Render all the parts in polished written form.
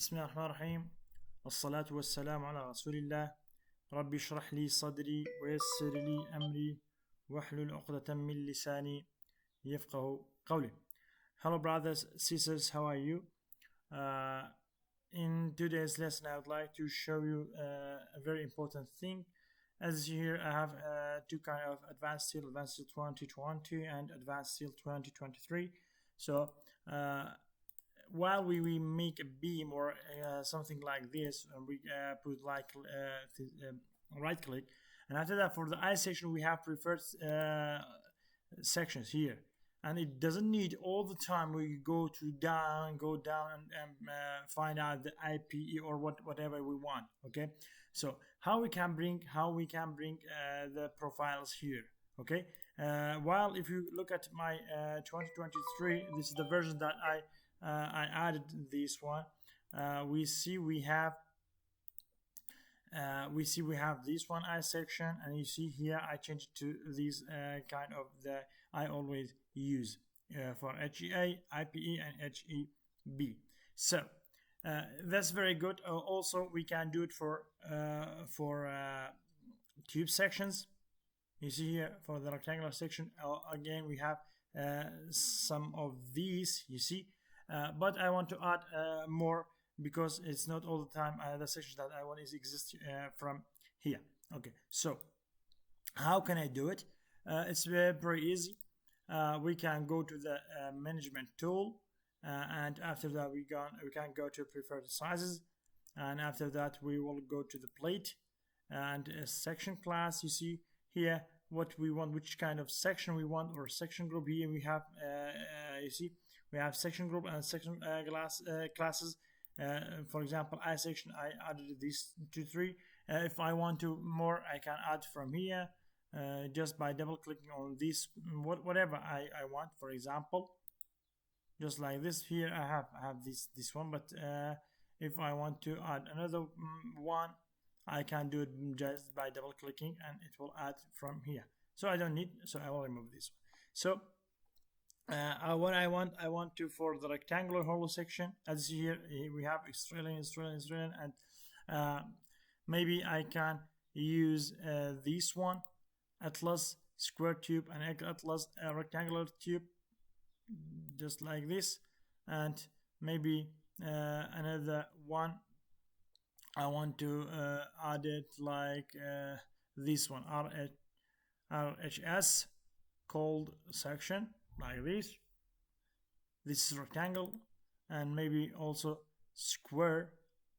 بسم الله الرحمن الرحيم. والصلاة والسلام على رسول الله. ربي اشرح لي صدري ويسر لي أمري واحلل عقدة من لساني يفقه قولي. Hello brothers, sisters, how are you? In today's lesson I would like to show you a very important thing. As here I have two kind of Advanced Steel 2020 and Advanced Steel 2023. So while we make a beam or something like this, we put like right click, and after that for the eye section we have preferred sections here, and it doesn't need all the time we go down and find out the IPE or whatever we want. Okay, so how we can bring the profiles here. Okay, while if you look at my 2023, this is the version that I added this one. We see we have this one eye section, and you see here I changed it to these kind of the I always use for HEA, IPE, and HEB. So that's very good. Also, we can do it for tube sections. You see here for the rectangular section, again we have some of these. You see. But I want to add more because it's not all the time the section that I want is exist from here. Okay, so how can I do it? It's very easy. We can go to the management tool, and after that we can go to preferred sizes, and after that we will go to the plate and section class. You see here what we want, which kind of section we want, or section group. Here we have you see we have section group and section classes. For example, I section, I added these 2-3. If I want to more, I can add from here just by double clicking on this, whatever I want. For example, just like this here, I have this one. But if I want to add another one, I can do it just by double clicking, and it will add from here. So I don't need, so I will remove this one. So what I want to for the rectangular hollow section, as here we have Australian, and maybe I can use this one, Atlas square tube, and Atlas rectangular tube, just like this, and maybe another one I want to add it like this one, RHS cold section, like this. This is rectangle, and maybe also square,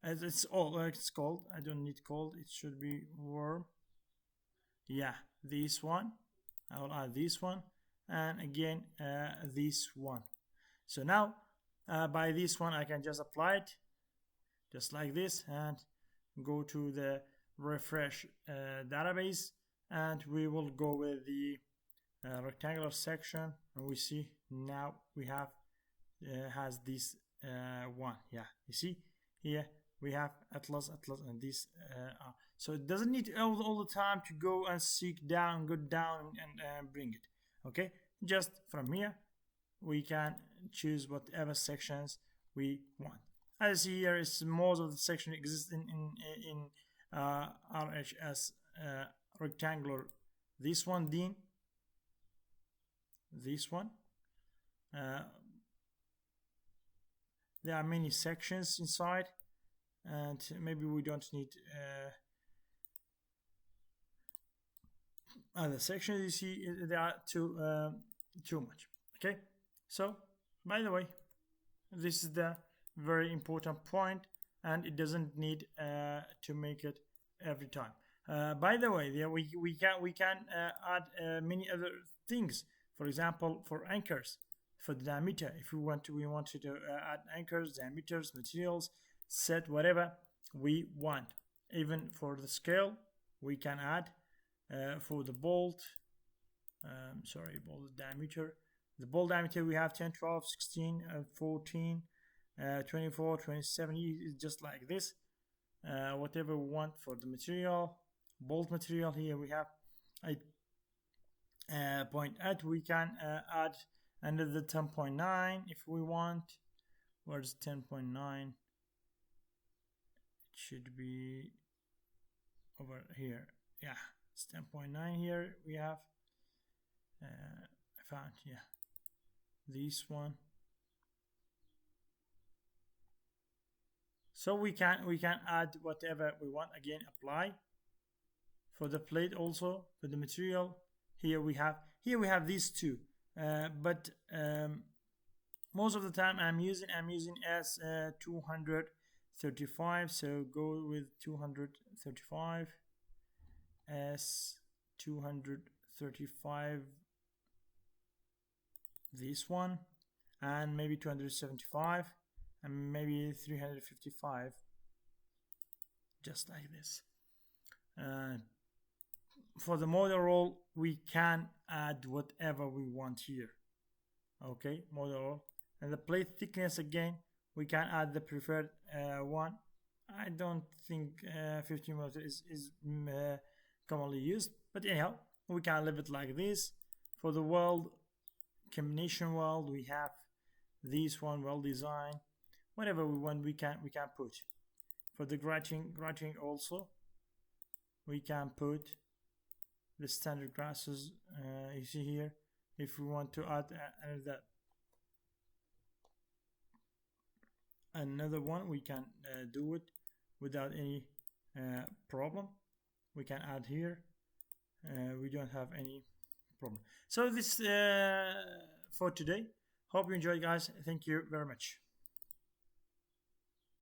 as it's called. I don't need cold, it should be warm. Yeah, this one I will add this one, and again this one. So now by this one I can just apply it just like this, and go to the refresh database, and we will go with the rectangular section, and we see now we have has this one. Yeah, you see here we have Atlas, and this so it doesn't need all the time to go and seek down, go down and bring it. Okay, just from here we can choose whatever sections we want. As here is most of the section exists in RHS rectangular. This one, Dean. This one. There are many sections inside, and maybe we don't need other sections. You see, there are too much. Okay, so by the way, this is the very important point, and it doesn't need to make it every time. By the way, there we can add many other things. For example, for anchors, for the diameter, if we wanted to add anchors, diameters, materials, set whatever we want. Even for the scale, we can add for the bolt. Bolt diameter. The bolt diameter we have 10, 12, 16, 14, 24, 27. Is just like this. Whatever we want for the material, bolt material. Here we have 0.8. We can add another 10.9 if we want. Where's 10.9? should be over here. Yeah, it's 10.9 here. We have I found, yeah, this one. So we can add whatever we want. Again, apply for the plate, also for the material. Here we have these two, but most of the time I'm using S 235. So go with 235, S 235, this one, and maybe 275, and maybe 355, just like this. For the model roll, we can add whatever we want here. Okay, model roll. And the plate thickness, again, we can add the preferred one. I don't think 15 millimeters is commonly used, but anyhow, we can leave it like this. For the weld, combination weld, we have this one, well designed. Whatever we want, we can put. For the gratting also, we can put the standard grasses. You see here, if we want to add another one, we can do it without any problem. We can add here. We don't have any problem. So this for today. Hope you enjoyed, guys. Thank you very much.